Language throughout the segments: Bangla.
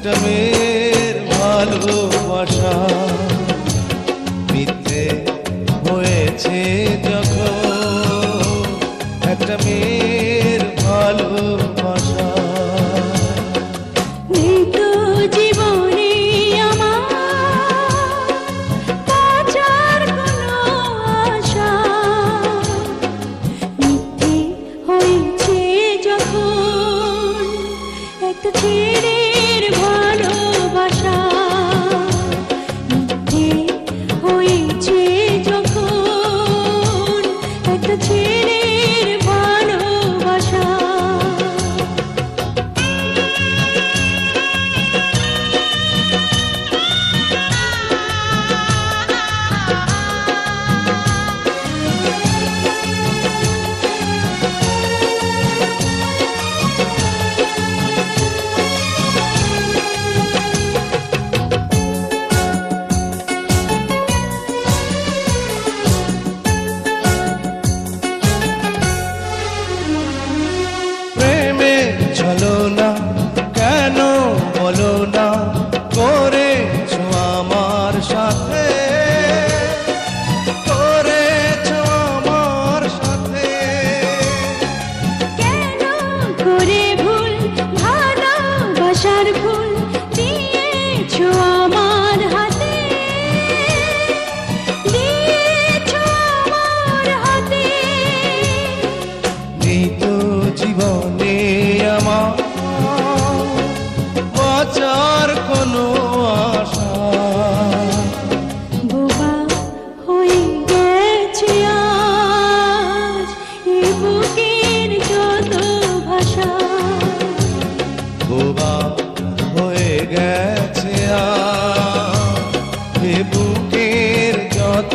একটা মেয়ের ভালোবাসা মিথ্যে হয়েছে যখন, একটা মেয়ের ভালোবাসা। মৃত্যু জীবনে আমার বাঁচার কোনো আশা, মিথ্যে হয়েছে যখন একটা ছেলের ভালোবাসা, মিথ্যে হয়েছে যখন একটা ছেলের ভালোবাসা। চলো না কেন বলো না করেছো আমার সাথে, করেছো আমার সাথে। কেন করে ভুল ভালোবাসার ভুল দিয়েছো আমার হাতে, দিয়েছো আমার হাতে। নেই তো জীবনে আমার বাঁচার কোনো আশা, বোবা হয়ে গেছে আজ এ বুকের যত ভাষা, বোবা হয়ে গেছে আজ এ বুকের যত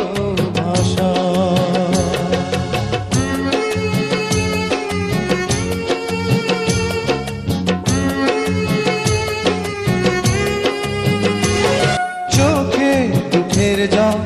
ভাষা। চোখে দুঃখের জল